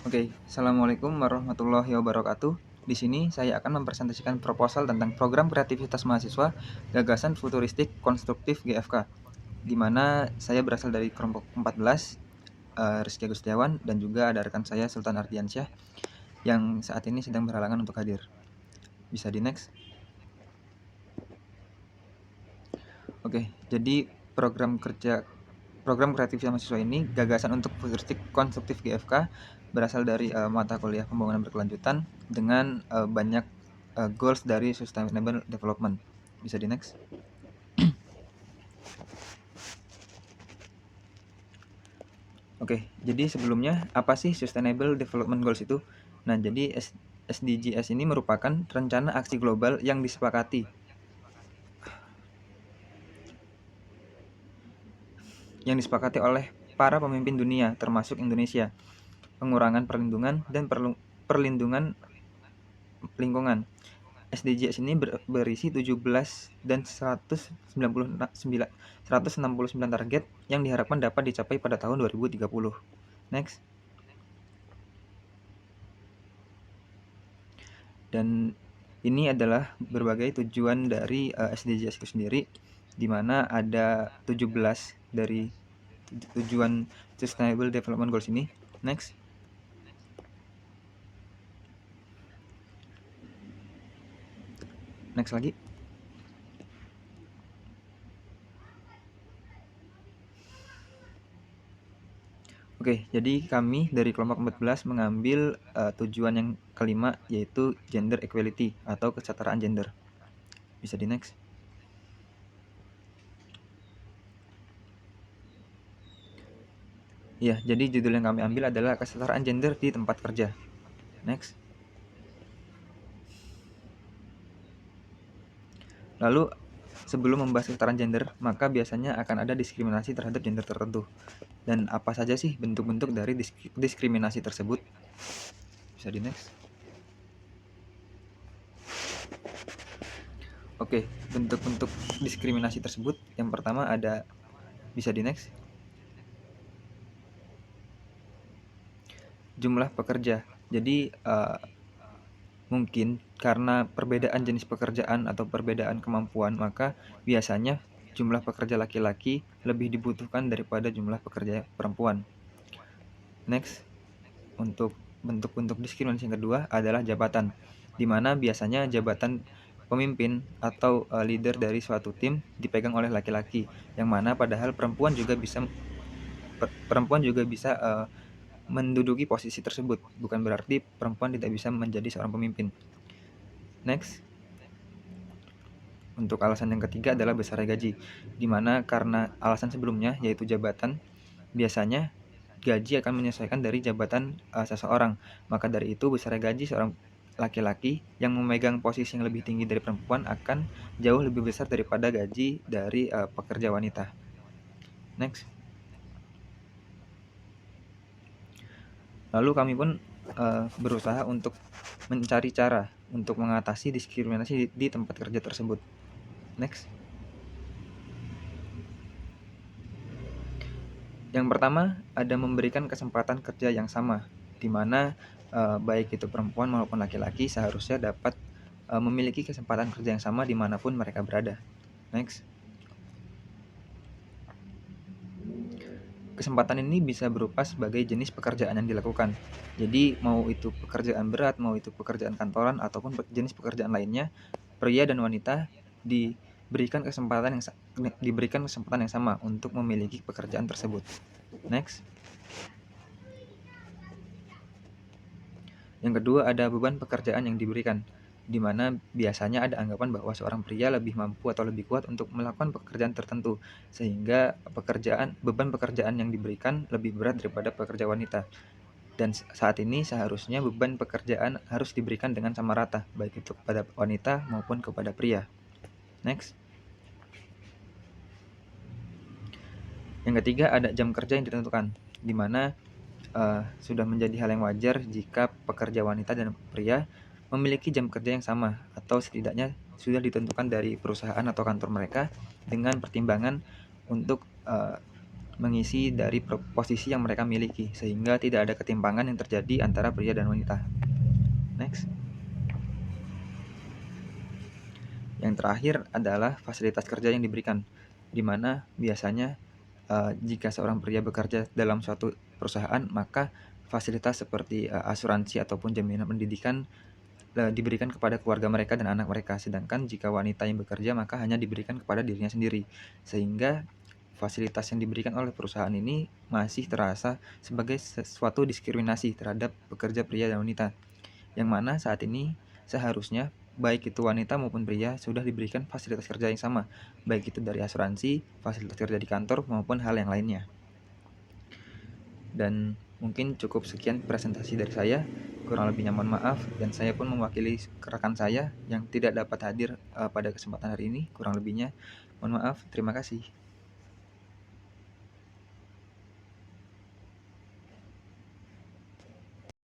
Oke, Assalamualaikum warahmatullahi wabarakatuh. Di sini saya akan mempresentasikan proposal tentang program kreativitas mahasiswa gagasan futuristik konstruktif GFK, di mana saya berasal dari kelompok 14, Rizky Agustiawan, dan juga ada rekan saya Sultan Ardiansyah yang saat ini sedang berhalangan untuk hadir. Bisa di next. Oke, jadi program kreativitas mahasiswa ini gagasan untuk futuristik konstruktif GFK berasal dari mata kuliah pembangunan berkelanjutan dengan banyak goals dari sustainable development. Bisa di next. Oke, jadi sebelumnya apa sih sustainable development goals itu? Nah, jadi SDGs ini merupakan rencana aksi global yang disepakati oleh para pemimpin dunia termasuk Indonesia, pengurangan perlindungan dan perlindungan lingkungan. SDGs ini berisi 17 dan 169 target yang diharapkan dapat dicapai pada tahun 2030. Next. Dan ini adalah berbagai tujuan dari SDGs itu sendiri, di mana ada 17 dari tujuan Sustainable Development Goals ini. Next. Next lagi. Oke, jadi kami dari kelompok 14 mengambil tujuan yang kelima, yaitu gender equality atau kesetaraan gender. Bisa di next. Ya, jadi judul yang kami ambil adalah kesetaraan gender di tempat kerja. Next. Lalu, sebelum membahas kesetaraan gender, maka biasanya akan ada diskriminasi terhadap gender tertentu. Dan apa saja sih bentuk-bentuk dari diskriminasi tersebut? Bisa di next. Oke, bentuk-bentuk diskriminasi tersebut yang pertama ada, bisa di next, jumlah pekerja. Jadi mungkin karena perbedaan jenis pekerjaan atau perbedaan kemampuan, maka biasanya jumlah pekerja laki-laki lebih dibutuhkan daripada jumlah pekerja perempuan. Next, untuk bentuk-bentuk diskriminasi yang kedua adalah jabatan, di mana biasanya jabatan pemimpin atau leader dari suatu tim dipegang oleh laki-laki, yang mana padahal perempuan juga bisa menduduki posisi tersebut. Bukan berarti perempuan tidak bisa menjadi seorang pemimpin. Next. Untuk alasan yang ketiga adalah besarnya gaji, di mana karena alasan sebelumnya yaitu jabatan, biasanya gaji akan menyesuaikan dari jabatan seseorang. Maka dari itu besarnya gaji seorang laki-laki yang memegang posisi yang lebih tinggi dari perempuan akan jauh lebih besar daripada gaji dari pekerja wanita. Next. Lalu kami pun berusaha untuk mencari cara untuk mengatasi diskriminasi di tempat kerja tersebut. Next. Yang pertama ada memberikan kesempatan kerja yang sama, di mana baik itu perempuan maupun laki-laki seharusnya dapat memiliki kesempatan kerja yang sama dimanapun mereka berada. Next. Kesempatan ini bisa berupa sebagai jenis pekerjaan yang dilakukan. Jadi mau itu pekerjaan berat, mau itu pekerjaan kantoran, ataupun jenis pekerjaan lainnya, pria dan wanita diberikan kesempatan yang sama untuk memiliki pekerjaan tersebut. Next. Yang kedua ada beban pekerjaan yang diberikan, di mana biasanya ada anggapan bahwa seorang pria lebih mampu atau lebih kuat untuk melakukan pekerjaan tertentu, sehingga beban pekerjaan yang diberikan lebih berat daripada pekerja wanita. Dan saat ini seharusnya beban pekerjaan harus diberikan dengan sama rata, baik itu kepada wanita maupun kepada pria. Next. Yang ketiga ada jam kerja yang ditentukan, di mana sudah menjadi hal yang wajar jika pekerja wanita dan pria memiliki jam kerja yang sama, atau setidaknya sudah ditentukan dari perusahaan atau kantor mereka dengan pertimbangan untuk mengisi dari posisi yang mereka miliki, sehingga tidak ada ketimpangan yang terjadi antara pria dan wanita. Next. Yang terakhir adalah fasilitas kerja yang diberikan, di mana biasanya jika seorang pria bekerja dalam suatu perusahaan, maka fasilitas seperti asuransi ataupun jaminan pendidikan diberikan kepada keluarga mereka dan anak mereka. Sedangkan jika wanita yang bekerja, maka hanya diberikan kepada dirinya sendiri. Sehingga fasilitas yang diberikan oleh perusahaan ini masih terasa sebagai sesuatu diskriminasi terhadap pekerja pria dan wanita. Yang mana saat ini seharusnya baik itu wanita maupun pria sudah diberikan fasilitas kerja yang sama, baik itu dari asuransi, fasilitas kerja di kantor, maupun hal yang lainnya. Dan mungkin cukup sekian presentasi dari saya, kurang lebihnya mohon maaf, dan saya pun mewakili rekan saya yang tidak dapat hadir pada kesempatan hari ini. Kurang lebihnya mohon maaf, terima kasih.